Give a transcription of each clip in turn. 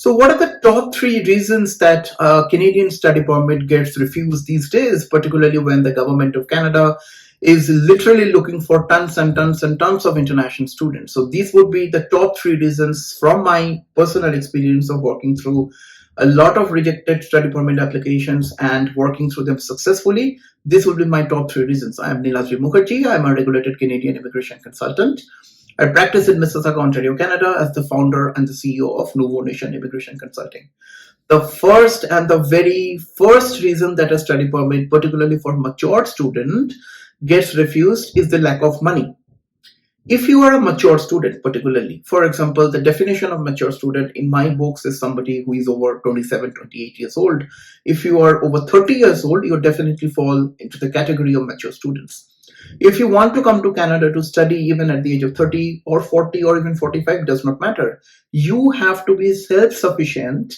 So what are the top 3 reasons that a Canadian study permit gets refused these days, particularly when the government of Canada is literally looking for tons and tons and tons of international students? So these would be the top 3 reasons from my personal experience of working through a lot of rejected study permit applications and working through them successfully. This would be my top 3 reasons. I am Niladri Mukherjee. I am a regulated Canadian immigration consultant. I practice in Mississauga, Ontario, Canada as the founder and the CEO of Nuvonation Immigration Consulting. The first and the very first reason that a study permit, particularly for mature student, gets refused is the lack of money. If you are a mature student, particularly, for example, the definition of mature student in my books is somebody who is over 27, 28 years old. If you are over 30 years old, you definitely fall into the category of mature students. If you want to come to Canada to study even at the age of 30 or 40 or even 45, does not matter. You have to be self-sufficient,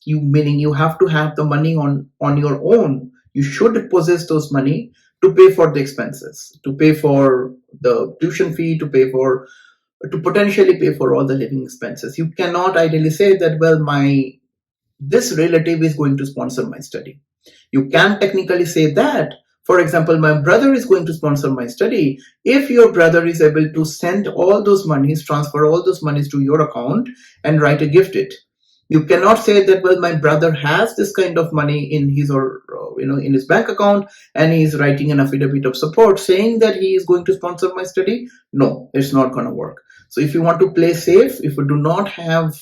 meaning you have to have the money on your own. You should possess those money to pay for the expenses, to pay for the tuition fee, to potentially pay for all the living expenses. You cannot ideally say that, well, this relative is going to sponsor my study. You can technically say that. For example, my brother is going to sponsor my study. If your brother is able to send all those monies, transfer all those monies to your account and write a gift it. You cannot say that, well, my brother has this kind of money in his in his bank account and he is writing an affidavit of support saying that he is going to sponsor my study. No, it's not going to work. So if you want to play safe, if you do not have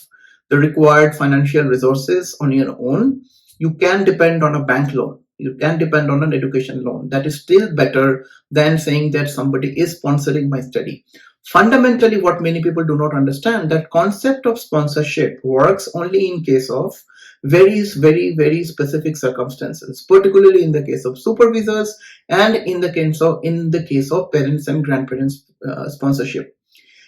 the required financial resources on your own, you can depend on a bank loan. You can depend on an education loan. That is still better than saying that somebody is sponsoring my study. Fundamentally, what many people do not understand, that concept of sponsorship works only in case of very, very specific circumstances, particularly in the case of supervisors and in the case of parents and grandparents sponsorship.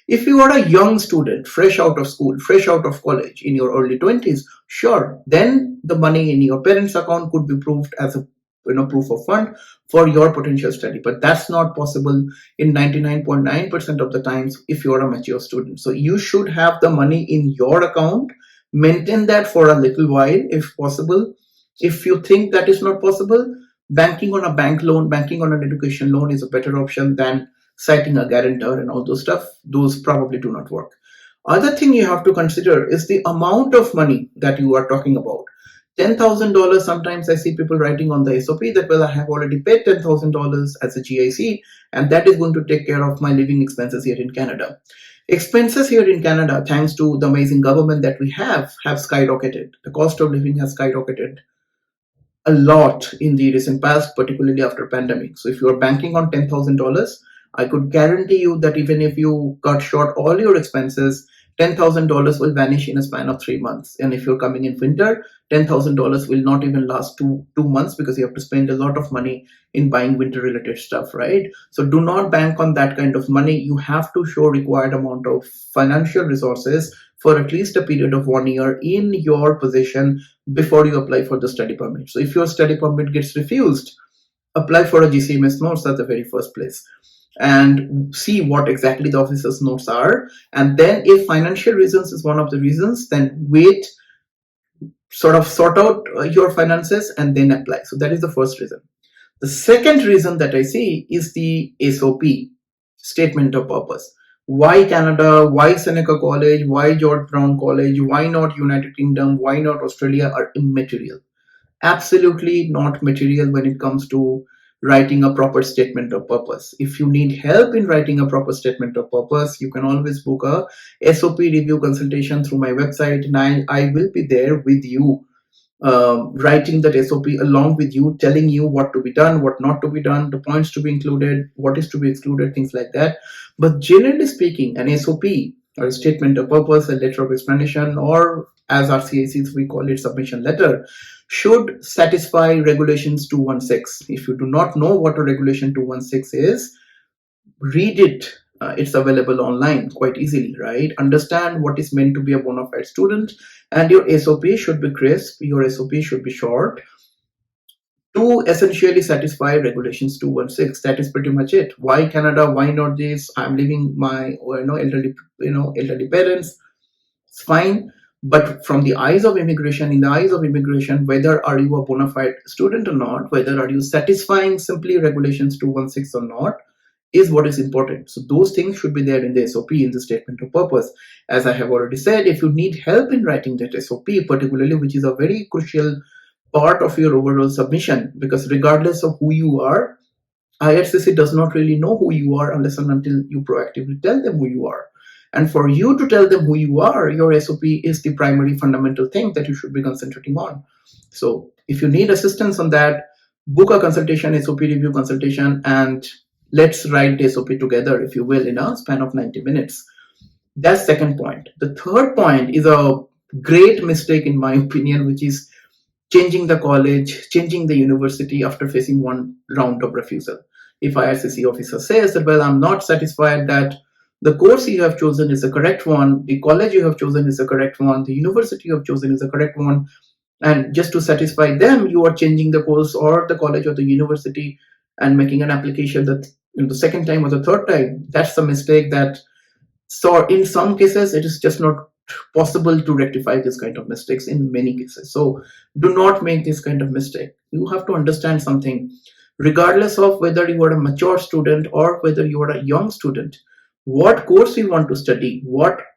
If you are a young student, fresh out of school, fresh out of college, in your early 20s, sure, then the money in your parents' account could be proved as a proof of fund for your potential study. But that's not possible in 99.9% of the times if you are a mature student. So you should have the money in your account, maintain that for a little while if possible. If you think that is not possible, banking on a bank loan, banking on an education loan is a better option than citing a guarantor and all those stuff. Those probably do not work. Other thing you have to consider is the amount of money that you are talking about. $10,000, sometimes I see people writing on the SOP that, well, I have already paid $10,000 as a GIC and that is going to take care of my living expenses here in Canada. Expenses here in Canada, thanks to the amazing government that we have skyrocketed. The cost of living has skyrocketed a lot in the recent past, particularly after pandemic. So if you are banking on $10,000, I could guarantee you that even if you cut short all your expenses, $10,000 will vanish in a span of 3 months. And if you're coming in winter, $10,000 will not even last two months because you have to spend a lot of money in buying winter related stuff, right? So do not bank on that kind of money. You have to show required amount of financial resources for at least a period of 1 year in your possession before you apply for the study permit. So if your study permit gets refused, apply for a GCMS notes at the very first place and see what exactly the officer's notes are. And then if financial reasons is one of the reasons, then wait, sort out your finances and then apply. So that is the first reason. The second reason that I see is the SOP, statement of purpose. Why Canada? Why Seneca College? Why George Brown College? Why not United Kingdom? Why not Australia are immaterial. Absolutely not material when it comes to writing a proper statement of purpose. If you need help in writing a proper statement of purpose, you can always book a SOP review consultation through my website, and I will be there with you, writing that SOP along with you, telling you what to be done, what not to be done, the points to be included, what is to be excluded, things like that. But generally speaking, an SOP or a statement of purpose, a letter of explanation, or as RCICs we call it, submission letter, should satisfy regulations 216. If you do not know what a regulation 216 is, read it. It's available online quite easily, right? Understand what is meant to be a bona fide student, and your SOP should be crisp, your SOP should be short to essentially satisfy regulations 216. That is pretty much it. Why Canada? Why not this? I'm leaving my elderly parents. It's fine. But from the eyes of immigration, in the eyes of immigration, whether are you a bona fide student or not, whether are you satisfying simply regulations 216 or not, is what is important. So those things should be there in the SOP, in the statement of purpose. As I have already said, if you need help in writing that SOP, particularly, which is a very crucial part of your overall submission, because regardless of who you are, IRCC does not really know who you are unless and until you proactively tell them who you are. And for you to tell them who you are, your SOP is the primary fundamental thing that you should be concentrating on. So if you need assistance on that, book a consultation, SOP review consultation, and let's write the SOP together, if you will, in a span of 90 minutes. That's second point. The third point is a great mistake in my opinion, which is changing the college, changing the university after facing one round of refusal. If IRCC officer says that, well, I'm not satisfied that the course you have chosen is the correct one, the college you have chosen is the correct one, the university you have chosen is the correct one, and just to satisfy them, you are changing the course or the college or the university and making an application that the second time or the third time, that's a mistake that, so in some cases it is just not possible to rectify this kind of mistakes in many cases. So do not make this kind of mistake. You have to understand something. Regardless of whether you are a mature student or whether you are a young student, what course you want to study,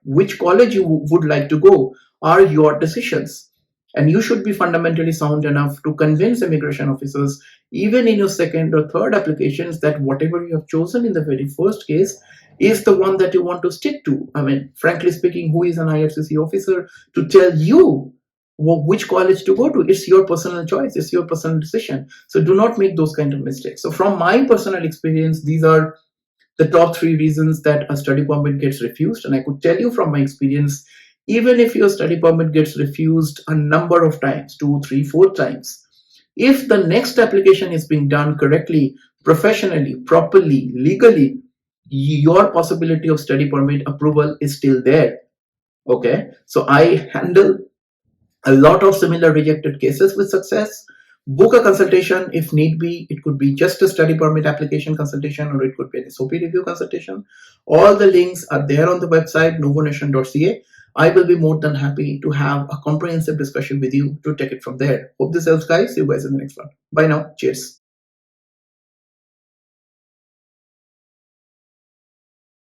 which college you would like to go are your decisions. And you should be fundamentally sound enough to convince immigration officers, even in your second or third applications, that whatever you have chosen in the very first case is the one that you want to stick to. I mean, frankly speaking, who is an IRCC officer to tell you which college to go to? It's your personal choice, it's your personal decision. So do not make those kind of mistakes. So from my personal experience, these are the top three reasons that a study permit gets refused. And I could tell you from my experience, even if your study permit gets refused a number of times, 2, 3, 4 times, if the next application is being done correctly, professionally, properly, legally, your possibility of study permit approval is still there. Okay, so I handle a lot of similar rejected cases with success. Book a consultation if need be. It could be just a study permit application consultation, or it could be an SOP review consultation. All the links are there on the website nuvonation.ca. I will be more than happy to have a comprehensive discussion with you to take it from there. Hope this helps, guys. See you guys in the next one. Bye now. Cheers.